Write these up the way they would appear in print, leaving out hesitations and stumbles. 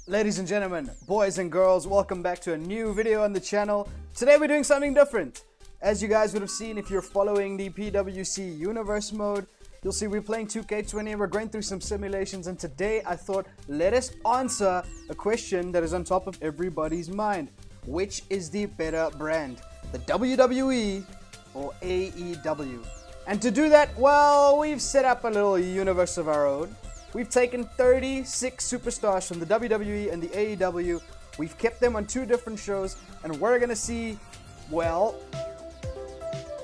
Ladies and gentlemen, boys and girls, welcome back to a new video on the channel. Today we're doing something different. As you guys would have seen if you're following the PWC Universe mode, you'll see we're playing 2K20 and we're going through some simulations, and today I thought let us answer a question that is on top of everybody's mind. Which is the better brand, the WWE or AEW? And to do that, well, we've set up a little universe of our own. We've taken 36 superstars from the WWE and the AEW. We've kept them on two different shows, and we're gonna see, well,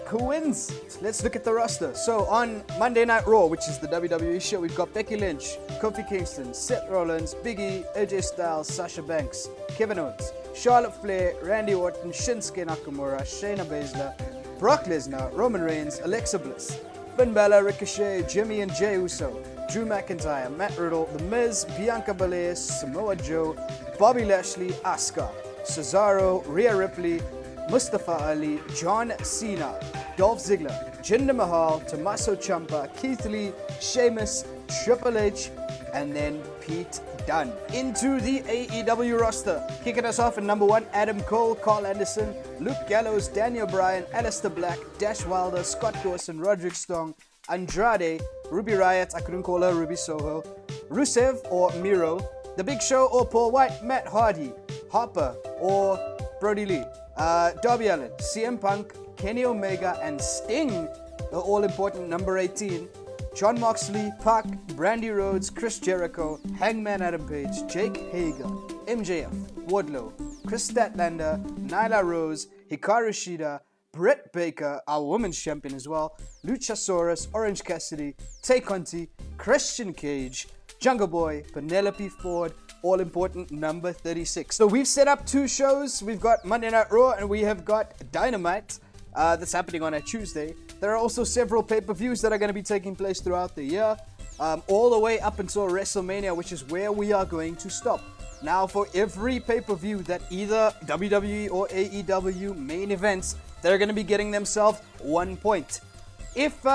who wins. Let's look at the roster. So on Monday Night Raw, which is the WWE show, we've got Becky Lynch, Kofi Kingston, Seth Rollins, Big E, AJ Styles, Sasha Banks, Kevin Owens, Charlotte Flair, Randy Orton, Shinsuke Nakamura, Shayna Baszler, Brock Lesnar, Roman Reigns, Alexa Bliss, Finn Balor, Ricochet, Jimmy and Jey Uso, Drew McIntyre, Matt Riddle, The Miz, Bianca Belair, Samoa Joe, Bobby Lashley, Asuka, Cesaro, Rhea Ripley, Mustafa Ali, John Cena, Dolph Ziggler, Jinder Mahal, Tommaso Ciampa, Keith Lee, Sheamus, Triple H, and then Pete Dunne. Into the AEW roster. Kicking us off at number 1, Adam Cole, Carl Anderson, Luke Gallows, Daniel Bryan, Aleister Black, Dash Wilder, Scott Dawson, Roderick Strong, Andrade, Ruby Riott, I couldn't call her Ruby Soho, Rusev or Miro, The Big Show or Paul White, Matt Hardy, Harper or Brody Lee, Darby Allin, CM Punk, Kenny Omega, and Sting, the all-important number 18, Jon Moxley, Pac, Brandy Rhodes, Chris Jericho, Hangman Adam Page, Jake Hager, MJF, Wardlow, Chris Statlander, Nyla Rose, Hikaru Shida, Britt Baker, our women's champion as well, Luchasaurus, Orange Cassidy, Tay Conti, Christian Cage, Jungle Boy, Penelope Ford, all-important number 36. So we've set up two shows. We've got Monday Night Raw and we have got Dynamite that's happening on a Tuesday. There are also several pay-per-views that are going to be taking place throughout the year, all the way up until WrestleMania, which is where we are going to stop. Now, for every pay-per-view that either WWE or AEW main events, they're going to be getting themselves 1 point. If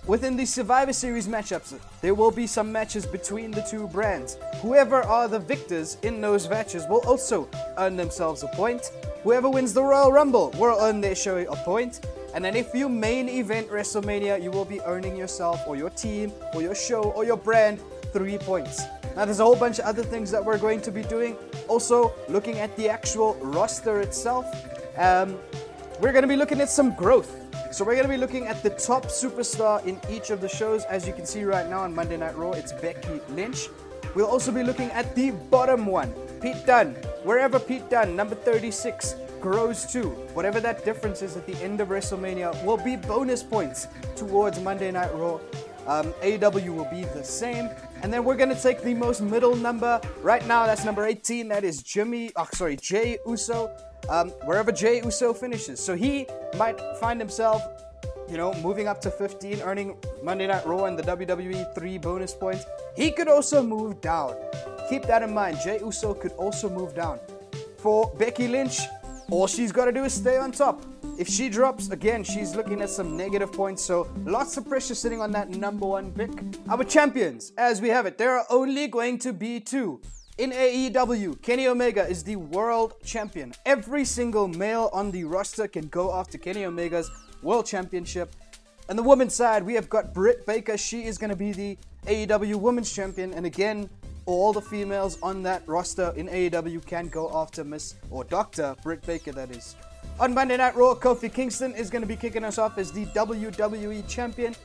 within the Survivor Series matchups, there will be some matches between the two brands. Whoever are the victors in those matches will also earn themselves a point. Whoever wins the Royal Rumble will earn their show a point. And then if you main event WrestleMania, you will be earning yourself or your team or your show or your brand 3 points. Now there's a whole bunch of other things that we're going to be doing. Also looking at the actual roster itself. We're going to be looking at some growth. So we're going to be looking at the top superstar in each of the shows. As you can see right now on Monday Night Raw, it's Becky Lynch. We'll also be looking at the bottom one, Pete Dunne. Wherever Pete Dunne, number 36, grows to, whatever that difference is at the end of WrestleMania, will be bonus points towards Monday Night Raw. AEW will be the same. And then we're going to take the most middle number. Right now, that's number 18. That is Jey Uso. Wherever Jey Uso finishes. So he might find himself, moving up to 15, earning Monday Night Raw and the WWE 3 bonus points. He could also move down. Keep that in mind. Jey Uso could also move down. For Becky Lynch, all she's got to do is stay on top. If she drops, again, she's looking at some negative points. So lots of pressure sitting on that number 1 pick. Our champions, as we have it, there are only going to be 2. In AEW, Kenny Omega is the world champion. Every single male on the roster can go after Kenny Omega's world championship. On the women's side, we have got Britt Baker. She is going to be the AEW women's champion. And again, all the females on that roster in AEW can go after Miss or Dr. Britt Baker, that is. On Monday Night Raw, Kofi Kingston is going to be kicking us off as the WWE champion.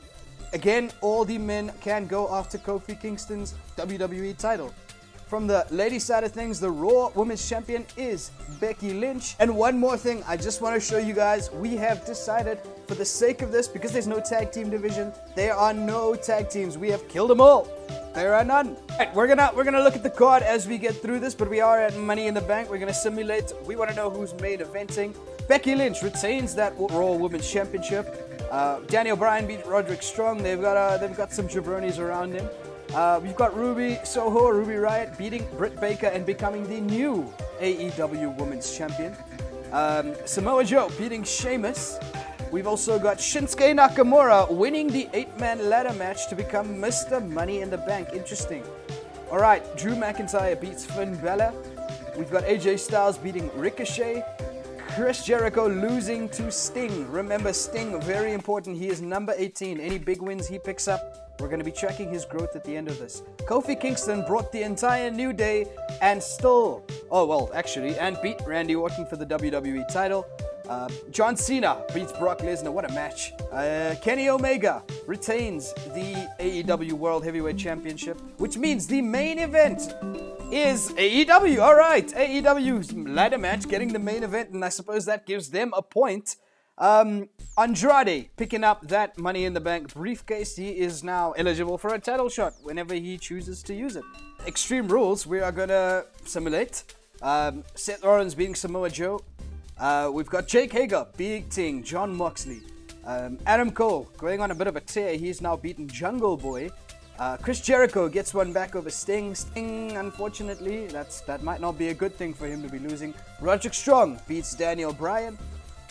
Again, all the men can go after Kofi Kingston's WWE title. From the ladies' side of things, the Raw Women's Champion is Becky Lynch. And one more thing, I just want to show you guys, we have decided, for the sake of this, because there's no tag team division, there are no tag teams. We have killed them all. There are none. Right, we're gonna look at the card as we get through this, but we are at Money in the Bank. We're gonna simulate. We want to know who's main eventing. Becky Lynch retains that Raw Women's Championship. Daniel Bryan beat Roderick Strong. They've got some jabronis around him. We've got Ruby Soho, Ruby Riott beating Britt Baker and becoming the new AEW Women's Champion. Samoa Joe beating Sheamus. We've also got Shinsuke Nakamura winning the 8-man ladder match to become Mr. Money in the Bank. Interesting. Alright, Drew McIntyre beats Finn Balor. We've got AJ Styles beating Ricochet. Chris Jericho losing to Sting. Remember, Sting, very important. He is number 18. Any big wins he picks up, we're going to be tracking his growth at the end of this. Kofi Kingston brought the entire New Day and beat Randy Orton for the WWE title. John Cena beats Brock Lesnar. What a match. Kenny Omega retains the AEW World Heavyweight Championship, which means the main event is AEW. Alright, AEW's ladder match getting the main event, and I suppose that gives them a point. Andrade picking up that Money in the Bank briefcase. He is now eligible for a title shot whenever he chooses to use it. Extreme Rules, we are going to simulate. Seth Rollins beating Samoa Joe. We've got Jake Hager beating Jon Moxley. Adam Cole going on a bit of a tear. He's now beaten Jungle Boy. Chris Jericho gets one back over Sting. Sting, unfortunately, that might not be a good thing for him to be losing. Roderick Strong beats Daniel Bryan.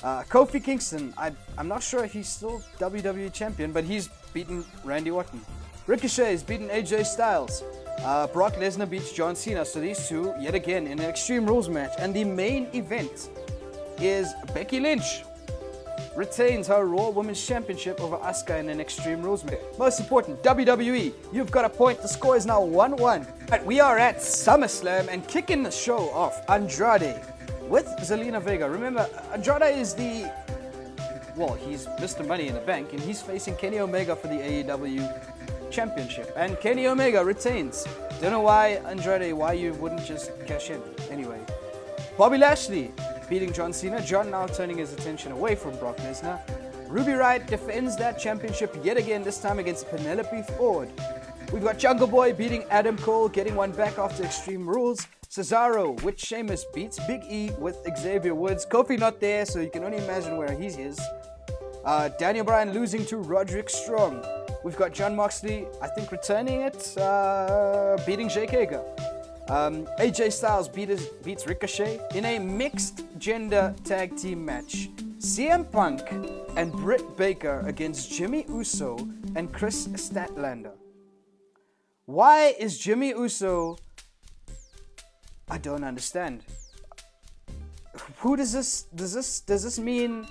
Kofi Kingston, I'm not sure if he's still WWE champion, but he's beaten Randy Orton. Ricochet has beaten AJ Styles. Brock Lesnar beats John Cena. So these two, yet again, in an Extreme Rules match. And the main event is Becky Lynch retains her Raw Women's Championship over Asuka in an Extreme Rules match. Most important, WWE, you've got a point. The score is now 1-1. Right, we are at SummerSlam and kicking the show off, Andrade with Zelina Vega. Remember, Andrade is he's Mr. Money in the Bank, and he's facing Kenny Omega for the AEW Championship. And Kenny Omega retains. Don't know why, Andrade, why you wouldn't just cash in. Anyway, Bobby Lashley beating John Cena. John now turning his attention away from Brock Lesnar. Ruby Riott defends that championship yet again, this time against Penelope Ford. We've got Jungle Boy beating Adam Cole, getting one back after Extreme Rules. Cesaro with Sheamus beats Big E with Xavier Woods. Kofi not there, so you can only imagine where he is. Daniel Bryan losing to Roderick Strong. We've got Jon Moxley, I think, returning it, beating Jake Hager. AJ Styles beats Ricochet in a mixed gender tag team match. CM Punk and Britt Baker against Jimmy Uso and Chris Statlander. Why is Jimmy Uso... I don't understand. Who does this mean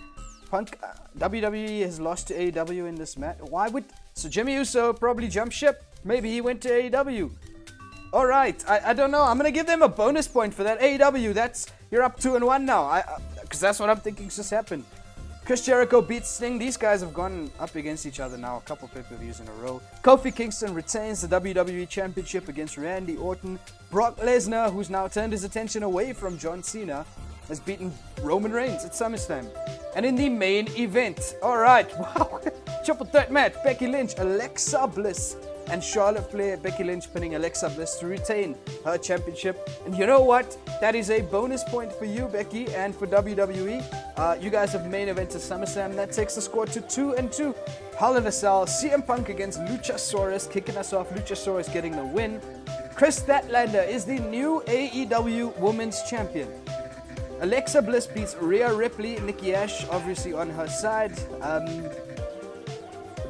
Punk WWE has lost to AEW in this match? Why would... So Jimmy Uso probably jumped ship. Maybe he went to AEW. Alright, I don't know. I'm going to give them a bonus point for that. AEW, you're up 2-1 now. Because that's what I'm thinking just happened. Chris Jericho beats Sting. These guys have gone up against each other now a couple pay-per-views in a row. Kofi Kingston retains the WWE Championship against Randy Orton. Brock Lesnar, who's now turned his attention away from John Cena, has beaten Roman Reigns at SummerSlam. And in the main event, alright, wow, triple threat match, Becky Lynch, Alexa Bliss, and Charlotte Flair. Becky Lynch pinning Alexa Bliss to retain her championship. And you know what? That is a bonus point for you, Becky, and for WWE. You guys have main event to SummerSlam. That takes the score to 2-2. Hell in a Cell, CM Punk against Luchasaurus, kicking us off. Luchasaurus getting the win. Chris Statlander is the new AEW Women's Champion. Alexa Bliss beats Rhea Ripley. Nikki Ash obviously on her side.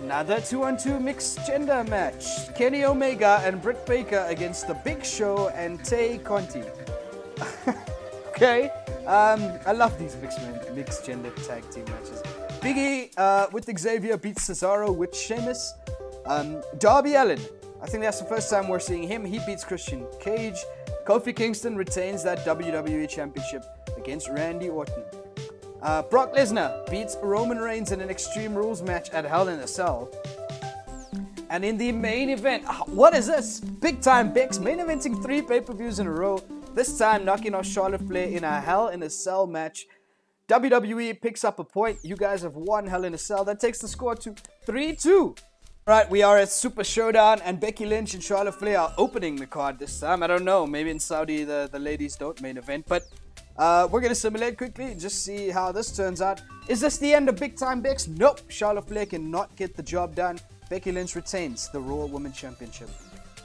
Another 2-on-2 mixed gender match. Kenny Omega and Britt Baker against The Big Show and Tay Conti. Okay, I love these mixed gender tag team matches. Big E with Xavier beats Cesaro with Sheamus. Darby Allin, I think that's the first time we're seeing him. He beats Christian Cage. Kofi Kingston retains that WWE Championship against Randy Orton. Brock Lesnar beats Roman Reigns in an Extreme Rules match at Hell in a Cell. And in the main event, what is this? Big Time Bex main eventing 3 pay-per-views in a row. This time knocking off Charlotte Flair in a Hell in a Cell match. WWE picks up a point. You guys have won Hell in a Cell. That takes the score to 3-2. Right, we are at Super Showdown, and Becky Lynch and Charlotte Flair are opening the card this time. I don't know, maybe in Saudi the ladies don't main event, but we're going to simulate quickly, just see how this turns out. Is this the end of Big Time Bex? Nope, Charlotte Flair cannot get the job done. Becky Lynch retains the Raw Women's Championship.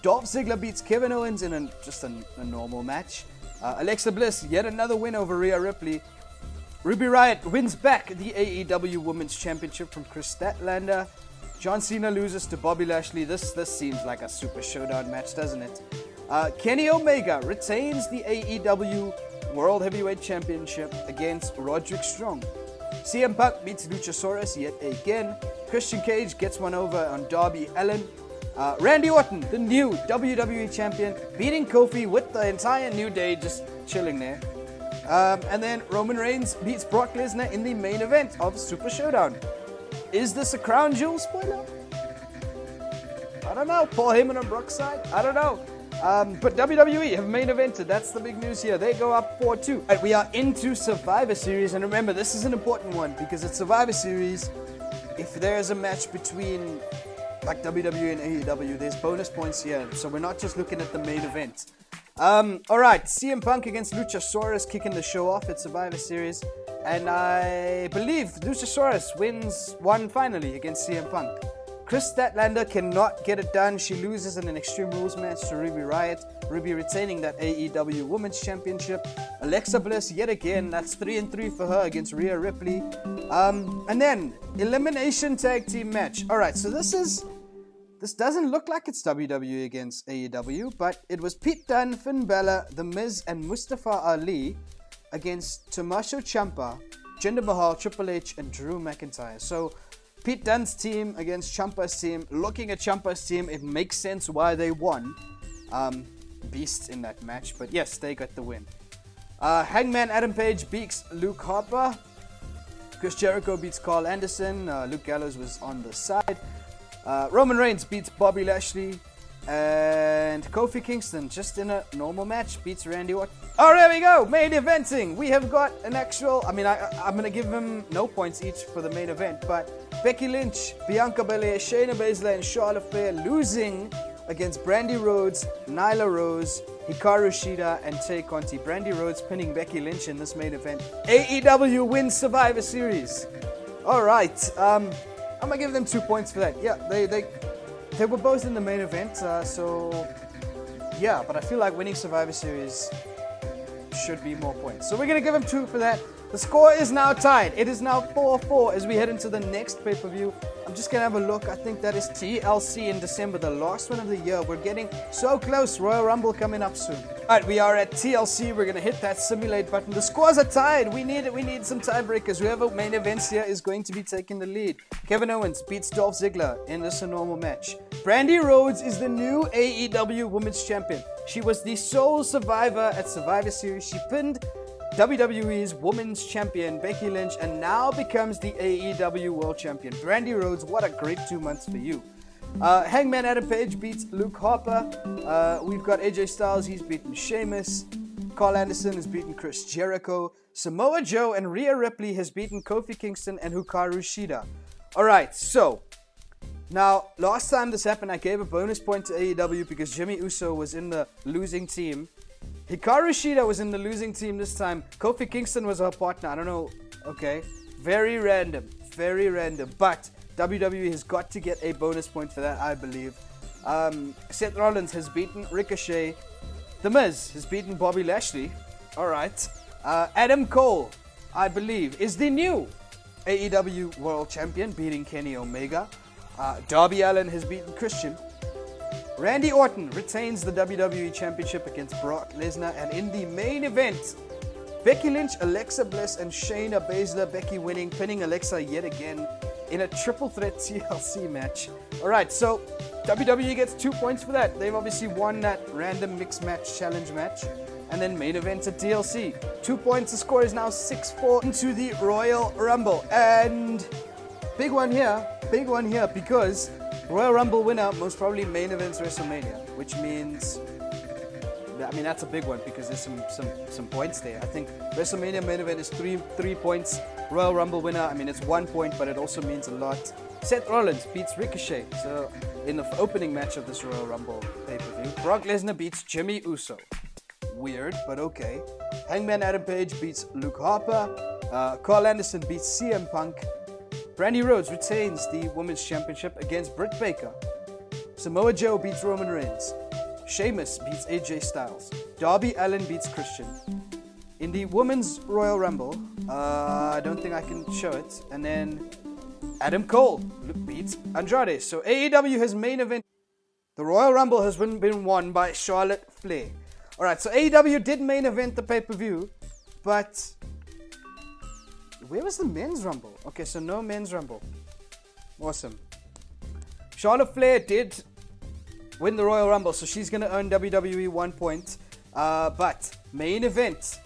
Dolph Ziggler beats Kevin Owens in just a normal match. Alexa Bliss, yet another win over Rhea Ripley. Ruby Riott wins back the AEW Women's Championship from Chris Statlander. John Cena loses to Bobby Lashley. This seems like a Super Showdown match, doesn't it? Kenny Omega retains the AEW World Heavyweight Championship against Roderick Strong. CM Punk beats Luchasaurus yet again. Christian Cage gets one over on Darby Allin. Randy Orton, the new WWE Champion, beating Kofi with the entire New Day just chilling there. And then Roman Reigns beats Brock Lesnar in the main event of Super Showdown. Is this a crown jewel spoiler? I don't know. Paul Heyman on Brock's side? I don't know. But WWE have main evented. That's the big news here. They go up 4-2. Right, we are into Survivor Series. And remember, this is an important one because it's Survivor Series. If there's a match between like WWE and AEW, there's bonus points here. So we're not just looking at the main event. Alright, CM Punk against Luchasaurus kicking the show off at Survivor Series. And I believe Luchasaurus wins one finally against CM Punk. Chris Statlander cannot get it done. She loses in an Extreme Rules match to Ruby Riott. Ruby retaining that AEW Women's Championship. Alexa Bliss yet again. That's 3-3 for her against Rhea Ripley. And then Elimination Tag Team match. Alright, so this doesn't look like it's WWE against AEW, but it was Pete Dunne, Finn Balor, The Miz, and Mustafa Ali against Tommaso Ciampa, Jinder Mahal, Triple H, and Drew McIntyre. So Pete Dunne's team against Ciampa's team. Looking at Ciampa's team, it makes sense why they won. Beasts in that match, but yes, they got the win. Hangman Adam Page beats Luke Harper. Chris Jericho beats Carl Anderson. Luke Gallows was on the side. Roman Reigns beats Bobby Lashley. And Kofi Kingston, just in a normal match, beats Randy Orton. Oh, there we go! Main eventing! We have got an actual... I mean, I'm going to give them no points each for the main event, but Becky Lynch, Bianca Belair, Shayna Baszler, and Charlotte Flair losing against Brandy Rhodes, Nyla Rose, Hikaru Shida, and Tay Conti. Brandy Rhodes pinning Becky Lynch in this main event. AEW wins Survivor Series. Alright, I'm going to give them 2 points for that. Yeah, they were both in the main event, so yeah, but I feel like winning Survivor Series should be more points. So we're going to give them 2 for that. The score is now tied. It is now 4-4 as we head into the next pay-per-view. I'm just going to have a look. I think that is TLC in December, the last one of the year. We're getting so close. Royal Rumble coming up soon. Alright, we are at TLC. We're going to hit that simulate button. The scores are tied. We need it. We need some tiebreakers. Whoever main events here is going to be taking the lead. Kevin Owens beats Dolph Ziggler in this normal match. Brandy Rhodes is the new AEW Women's Champion. She was the sole survivor at Survivor Series. She pinned WWE's Women's Champion Becky Lynch and now becomes the AEW World Champion. Brandy Rhodes, what a great 2 months for you. Hangman Adam Page beats Luke Harper. We've got AJ Styles, he's beaten Sheamus. Carl Anderson has beaten Chris Jericho. Samoa Joe and Rhea Ripley has beaten Kofi Kingston and Hikaru Shida. Alright, so now last time this happened I gave a bonus point to AEW because Jimmy Uso was in the losing team. Hikaru Shida was in the losing team this time. Kofi Kingston was her partner. I don't know. Okay. Very random. Very random. But WWE has got to get a bonus point for that, I believe. Seth Rollins has beaten Ricochet. The Miz has beaten Bobby Lashley. Alright. Adam Cole, I believe, is the new AEW World Champion, beating Kenny Omega. Darby Allin has beaten Christian. Randy Orton retains the WWE Championship against Brock Lesnar, and in the main event, Becky Lynch, Alexa Bliss, and Shayna Baszler. Becky winning, pinning Alexa yet again in a triple threat TLC match. Alright, so WWE gets 2 points for that. They've obviously won that random mixed match challenge match. And then main event at TLC. 2 points, the score is now 6-4 into the Royal Rumble. And big one here because Royal Rumble winner most probably main events WrestleMania, which means, I mean, that's a big one because there's some points there. I think WrestleMania main event is three points. Royal Rumble winner, I mean, it's 1 point, but it also means a lot. Seth Rollins beats Ricochet, so in the opening match of this Royal Rumble pay-per-view. Brock Lesnar beats Jimmy Uso. Weird, but okay. Hangman Adam Page beats Luke Harper. Carl Anderson beats CM Punk. Brandy Rhodes retains the Women's Championship against Britt Baker. Samoa Joe beats Roman Reigns. Sheamus beats AJ Styles. Darby Allin beats Christian. In the Women's Royal Rumble, I don't think I can show it. And then Adam Cole beats Andrade. So AEW has main event. The Royal Rumble has been won by Charlotte Flair. Alright, so AEW did main event the pay-per-view, but where was the men's Rumble? Okay, so no men's Rumble. Awesome. Charlotte Flair did win the Royal Rumble, so she's going to earn WWE 1 point. But main event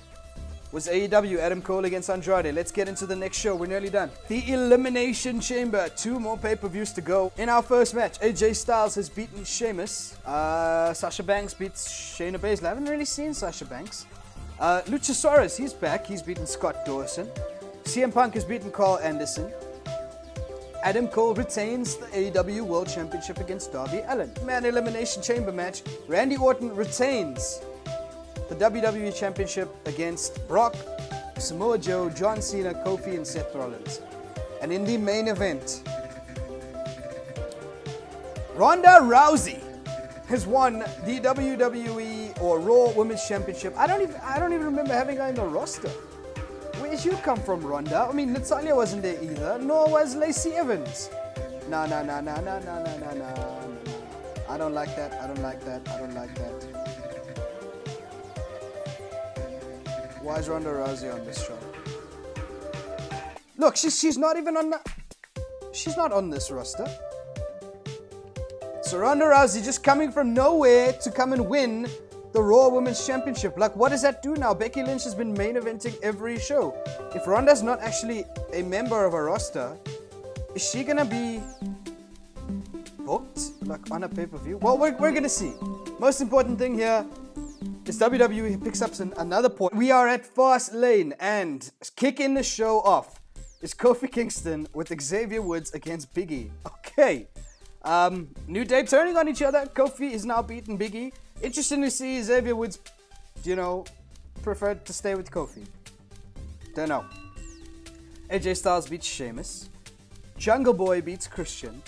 was AEW, Adam Cole against Andrade. Let's get into the next show. We're nearly done. The Elimination Chamber. 2 more pay-per-views to go. In our first match, AJ Styles has beaten Sheamus. Sasha Banks beats Shayna Baszler. I haven't really seen Sasha Banks. Luchasaurus, he's back. He's beaten Scott Dawson. CM Punk has beaten Carl Anderson. Adam Cole retains the AEW World Championship against Darby Allin. Man Elimination Chamber match. Randy Orton retains the WWE Championship against Brock, Samoa Joe, John Cena, Kofi, and Seth Rollins. And in the main event, Ronda Rousey has won the WWE or Raw Women's Championship. I don't even remember having her in the roster. Where did you come from, Ronda? I mean, Natalya wasn't there either, nor was Lacey Evans. No. I don't like that. I don't like that. I don't like that. Why is Ronda Rousey on this show? Look, she's not even on the... She's not on this roster. So Ronda Rousey just coming from nowhere to come and win the Raw Women's Championship. Like, what does that do now? Becky Lynch has been main eventing every show. If Ronda's not actually a member of a roster, is she gonna be booked, like, on a pay-per-view? Well, we're gonna see. Most important thing here is WWE picks up another point. We are at Fastlane, and kicking the show off is Kofi Kingston with Xavier Woods against Big E. Okay. New Day turning on each other. Kofi is now beating Big E. Interesting to see Xavier Woods, preferred to stay with Kofi. Don't know. AJ Styles beats Sheamus. Jungle Boy beats Christian.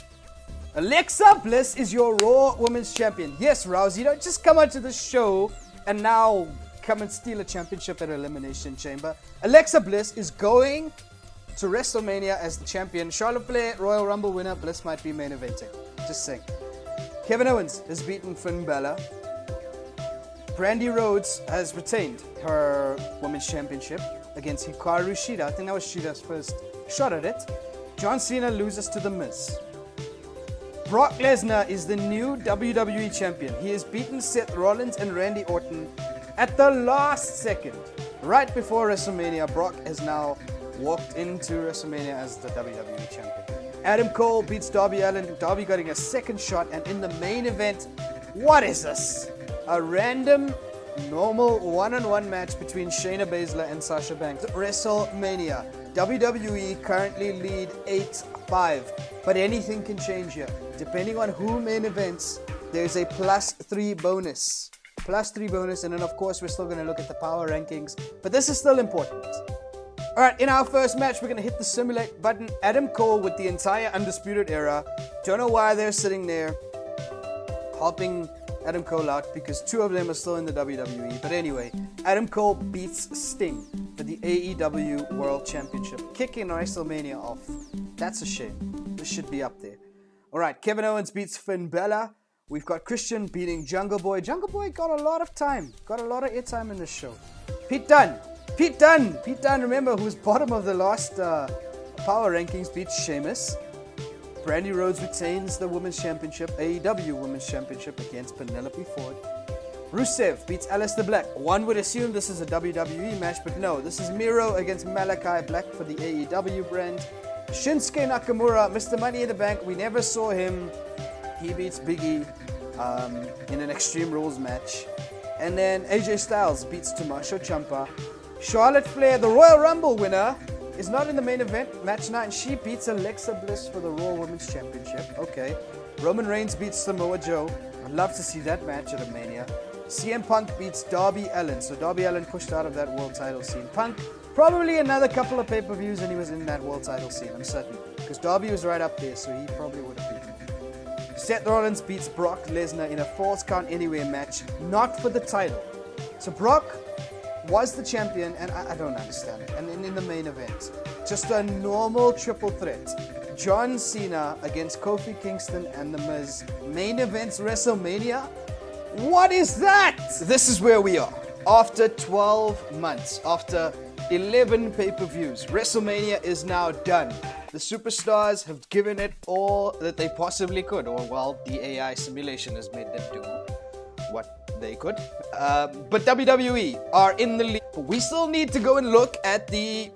Alexa Bliss is your Raw Women's Champion. Yes, Rousey, don't just come onto the show and now come and steal a championship at Elimination Chamber. Alexa Bliss is going to WrestleMania as the champion. Charlotte Flair, Royal Rumble winner. Bliss might be main eventing. Just saying. Kevin Owens has beaten Finn Balor. Brandy Rhodes has retained her Women's Championship against Hikaru Shida. I think that was Shida's first shot at it. John Cena loses to The Miz. Brock Lesnar is the new WWE Champion. He has beaten Seth Rollins and Randy Orton at the last second. Right before WrestleMania, Brock has now walked into WrestleMania as the WWE Champion. Adam Cole beats Darby Allin. Darby getting a second shot. And in the main event, what is this? A random, normal one-on-one match between Shayna Baszler and Sasha Banks. WrestleMania. WWE currently lead 8-5. But anything can change here. Depending on who main events, there's a +3 bonus. +3 bonus. And then, of course, we're still going to look at the power rankings. But this is still important. Alright, in our first match, we're going to hit the simulate button. Adam Cole with the entire Undisputed Era. Don't know why they're sitting there helping Adam Cole out, because 2 of them are still in the WWE. But anyway, Adam Cole beats Sting for the AEW World Championship, kicking WrestleMania off. That's a shame. This should be up there. Alright, Kevin Owens beats Finn Balor. We've got Christian beating Jungle Boy. Jungle Boy got a lot of time. Got a lot of airtime in this show. Pete Dunne, remember, who's bottom of the last power rankings, beats Sheamus. Brandy Rhodes retains the Women's Championship, AEW Women's Championship against Penelope Ford. Rusev beats Aleister Black. One would assume this is a WWE match, but no, this is Miro against Malachi Black for the AEW brand. Shinsuke Nakamura, Mr. Money in the Bank, we never saw him. He beats Big E in an Extreme Rules match. And then AJ Styles beats Tommaso Ciampa. Charlotte Flair, the Royal Rumble winner, is not in the main event, match 9. She beats Alexa Bliss for the Raw Women's Championship. Okay. Roman Reigns beats Samoa Joe. I'd love to see that match at a Mania. CM Punk beats Darby Allin. So Darby Allin pushed out of that world title scene. Punk, probably another couple of pay-per-views and he was in that world title scene, I'm certain. Because Darby was right up there, so he probably would have beaten him. Seth Rollins beats Brock Lesnar in a Falls Count Anywhere match, not for the title. So Brock was the champion, and I don't understand it. And in the main event, just a normal triple threat. John Cena against Kofi Kingston and The Miz. Main events WrestleMania? What is that? This is where we are. After 12 months, after 11 pay-per-views, WrestleMania is now done. The superstars have given it all that they possibly could, or well, the AI simulation has made them do what they could. But WWE are in the lead. We still need to go and look at the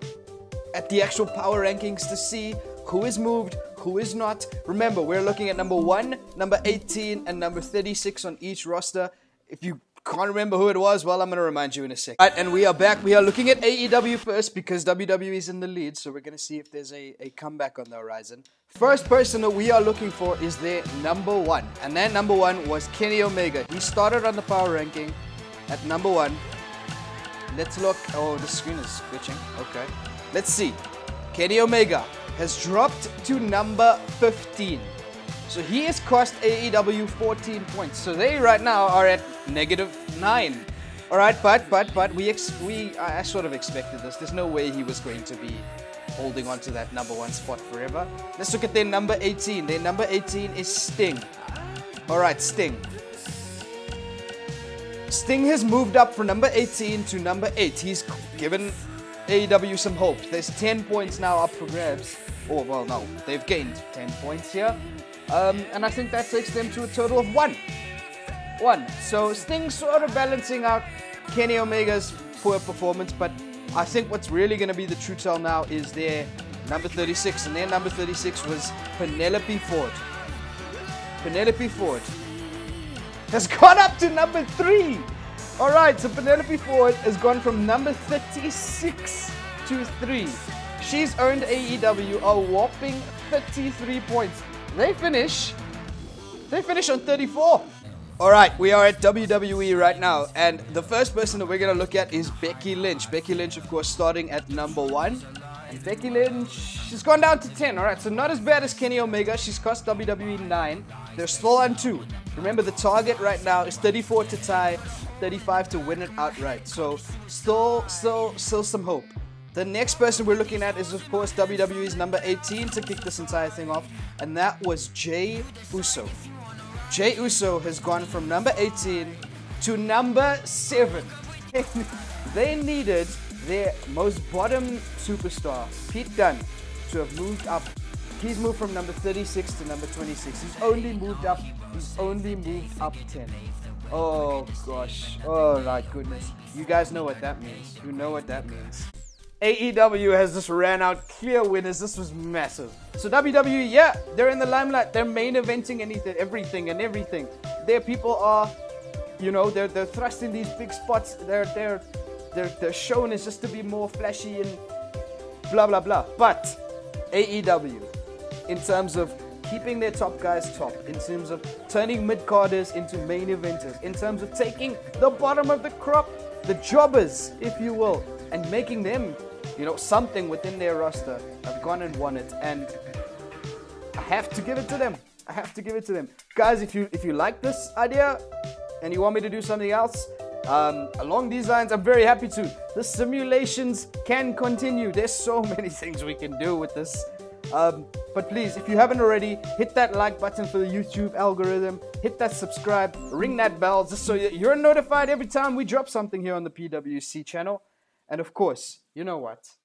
actual power rankings to see who is moved, who is not. Remember, we're looking at number 1, number 18, and number 36 on each roster. If you can't remember who it was, well, I'm going to remind you in a second. Right, and we are back. We are looking at AEW first because WWE is in the lead, so we're going to see if there's a comeback on the horizon. First person that we are looking for is their number 1, and their number 1 was Kenny Omega. He started on the power ranking at number 1. Let's look. Oh, the screen is glitching. Okay. Let's see. Kenny Omega has dropped to number 15. So he has cost AEW 14 points. So they right now are at -9. Alright, but I sort of expected this. There's no way he was going to be holding on to that number 1 spot forever. Let's look at their number 18. Their number 18 is Sting. Alright, Sting. Sting has moved up from number 18 to number 8. He's given AEW some hope. There's 10 points now up for grabs. Oh, well, no. They've gained 10 points here. And I think that takes them to a total of 1. So Sting sort of balancing out Kenny Omega's poor performance, but I think what's really going to be the true tell now is their number 36, and their number 36 was Penelope Ford. Penelope Ford has gone up to number 3. Alright, so Penelope Ford has gone from number 36 to 3. She's earned AEW a whopping 33 points. They finish on 34. Alright, we are at WWE right now, and the first person that we're going to look at is Becky Lynch. Becky Lynch, of course, starting at number 1. And Becky Lynch, she's gone down to 10. Alright, so not as bad as Kenny Omega. She's cost WWE 9. They're still on 2. Remember, the target right now is 34 to tie, 35 to win it outright. So still some hope. The next person we're looking at is, of course, WWE's number 18 to kick this entire thing off, and that was Jey Uso. Jey Uso has gone from number 18 to number 7. They needed their most bottom superstar, Pete Dunne, to have moved up. He's moved from number 36 to number 26. He's only moved up 10. Oh gosh. Oh my goodness. You guys know what that means. You know what that means. AEW has just ran out clear winners. This was massive. So WWE, yeah, they're in the limelight. They're main eventing everything. Their people are, you know, they're thrusting these big spots. Their shown is just to be more flashy and blah blah blah. But AEW, in terms of keeping their top guys top, in terms of turning mid-carders into main eventers, in terms of taking the bottom of the crop, the jobbers, if you will, and making them, you know, something within their roster, have gone and won it, and I have to give it to them. I have to give it to them. Guys, if you like this idea and you want me to do something else along these lines, I'm very happy to. The simulations can continue. There's so many things we can do with this. But please, if you haven't already, hit that like button for the YouTube algorithm, hit that subscribe, ring that bell, just so you're notified every time we drop something here on the PWC channel. And of course, you know what?